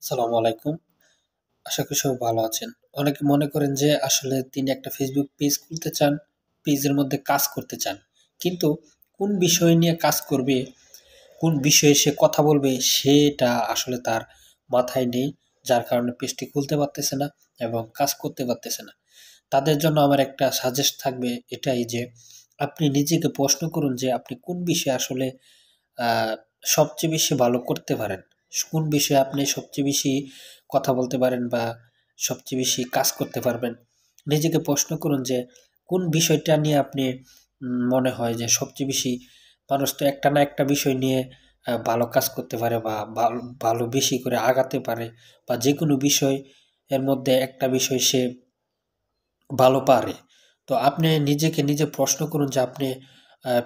আসসালামু আলাইকুম। আশা করি সবাই ভালো আছেন। অনেকে মনে করেন যে আসলে তিনি একটা Facebook পেজ খুলতে চান, পেজের মধ্যে কাজ করতে চান। কিন্তু কোন বিষয় নিয়ে কাজ করবে, কোন বিষয়ে সে কথা বলবে সেটা আসলে তার মাথায় নেই। যার কারণে পেজটি খুলতে পারতেছে না এবং কাজ করতে পারতেছে না। তাদের জন্য আমার একটা সাজেস্ট থাকবে এটাই যে আপনি নিজেকে প্রশ্ন করুন যে আপনি কোন বিষয়ে আসলে আ সবচেয়ে বেশি ভালো করতে পারেন। কোন বিষয়ে আপনি সবচেয়ে বেশি কথা বলতে পারেন বা সবচেয়ে বেশি কাজ করতে পারবেন। নিজেকে প্রশ্ন করুন যে কোন বিষয়টা নিয়ে আপনি মনে হয় যে সবচেয়ে বেশি মানুষ তো একটা না একটা বিষয় নিয়ে ভালো কাজ করতে পারে বা ভালো বেশি করে আগাতে পারে বা যেকোনো বিষয় এর মধ্যে একটা বিষয় সে ভালো পারে। তো আপনি নিজেকে নিজে প্রশ্ন করুন যে আপনি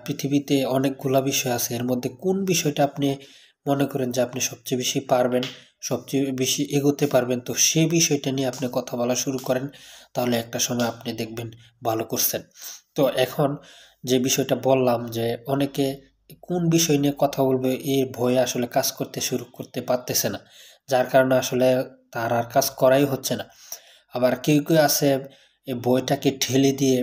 পৃথিবীতে অনেকগুলা বিষয় আছে। এর মধ্যে কোন বিষয়টা আপনি মনে করেন যে আপনি সবচেয়ে বেশি পারবেন, সবচেয়ে বেশি এগোতে পারবেন। তো সেই বিষয়টা নিয়ে আপনি কথা বলা শুরু করেন। তাহলে একটা সময় আপনি দেখবেন ভালো করছেন। তো এখন যে বিষয়টা বললাম যে অনেকে কোন বিষয় নিয়ে কথা বলবে এই ভয়ে আসলে কাজ করতে শুরু করতে পারতেছে না। যার কারণে আসলে তার আর কাজ করাই হচ্ছে না। আবার কেউ আছে এই বইটাকে ঠেলে দিয়ে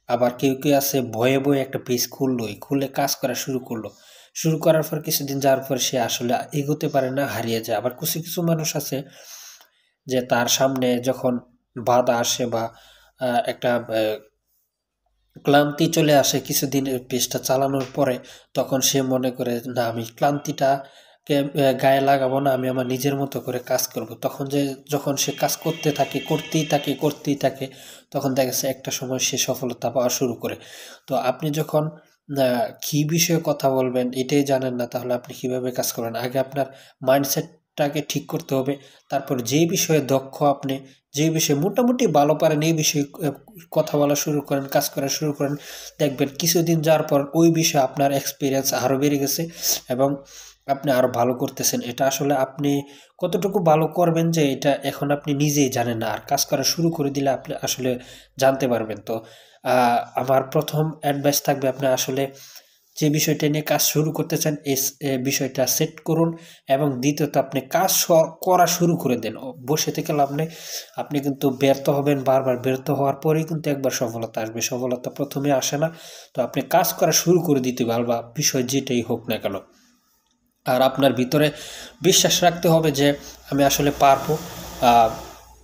আবার কেউ আছে ভয়ে একটা পেজ খুললোই। খুলে কাজ করা শুরু করলো। শুরু করার পর কিছুদিন যাওয়ার পর সে আসলে এগোতে পারে না, হারিয়ে যায়। আবার কিছু মানুষ আছে যে তার সামনে যখন বাধা আসে বা একটা ক্লান্তি চলে আসে কিছুদিন পেজটা চালানোর পরে, তখন সে মনে করে না আমি ক্লান্তিটাকে গায়ে লাগাবো না, আমি আমার নিজের মতো করে কাজ করব। যখন সে কাজ করতেই থাকে, তখন দেখা যাচ্ছে একটা সময় সে সফলতা পাওয়া শুরু করে। তো আপনি যখন কি বিষয়ে কথা বলবেন এটাই জানেন না, তাহলে আপনি কিভাবে কাজ করবেন? আগে আপনার মাইন্ডসেটটাকে ঠিক করতে হবে। তারপর যে বিষয়ে দক্ষ আপনি, যে বিষয়ে মোটামুটি ভালো পারেন এই বিষয়ে কথা বলা শুরু করেন, কাজ করা শুরু করেন। দেখবেন কিছুদিন যাওয়ার পর ওই বিষয়ে আপনার এক্সপেরিয়েন্স আরও বেড়ে গেছে এবং আপনি আরও ভালো করতেছেন। এটা আসলে আপনি কতটুকু ভালো করবেন যে এটা এখন আপনি নিজেই জানেন না। আর কাজ করা শুরু করে দিলে আপনি আসলে জানতে পারবেন। তো আমার ১ম অ্যাডভাইস থাকবে আপনি আসলে যে বিষয়টা নিয়ে কাজ শুরু করতে চান এ বিষয়টা সেট করুন এবং দ্বিতীয়ত আপনি কাজ করা শুরু করে দেন। বসে থেকে লাভ নেই। আপনি কিন্তু ব্যর্থ হবেন, বারবার ব্যর্থ হওয়ার পরেই কিন্তু একবার সফলতা আসবে। সফলতা ১ম এ আসে না। তো আপনি কাজ করা শুরু করে দিতে হবে বা বিষয় যেটাই হোক না কেন। আর আপনার ভিতরে বিশ্বাস রাখতে হবে যে আমি আসলে পারবো। আ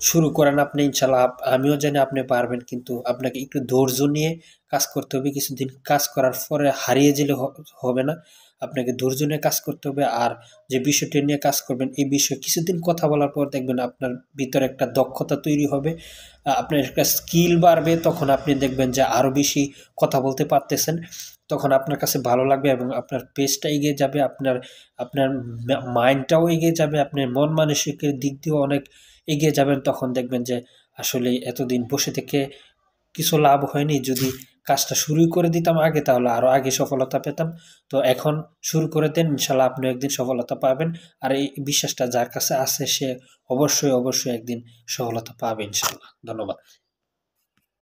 শুরু করেন আপনি ইনশাআল্লাহ। আমিও জানি আপনি পারবেন। কিন্তু আপনাকে একটু ধৈর্য নিয়ে কাজ করতে হবে। কিছুদিন কাজ করার পরে হারিয়ে গেলে হবে না। আপনাকে ধৈর্য নিয়ে কাজ করতে হবে। আর যে বিষয়টি নিয়ে কাজ করবেন এই বিষয়ে কিছুদিন কথা বলার পর দেখবেন আপনার ভিতরে একটা দক্ষতা তৈরি হবে। আপনার একটা স্কিল বাড়বে। তখন আপনি দেখবেন যে আরো বেশি কথা বলতে পারতেছেন। তখন আপনার কাছে ভালো লাগবে এবং আপনার পেজটা এগিয়ে যাবে। আপনার আপনার মাইন্ডটাও এগিয়ে যাবে। আপনার মন মানসিকের দিক দিয়েও অনেক এগিয়ে যাবেন। তখন দেখবেন যে আসলে এতদিন বসে থেকে কিছু লাভ হয়নি। যদি কাজটা শুরুই করে দিতাম আগে, তাহলে আরো আগে সফলতা পেতাম। তো এখন শুরু করে দেন। ইনশাআল্লাহ আপনিও একদিন সফলতা পাবেন। আর এই বিশ্বাসটা যার কাছে আছে সে অবশ্যই একদিন সফলতা পাবে ইনশাআল্লাহ। ধন্যবাদ।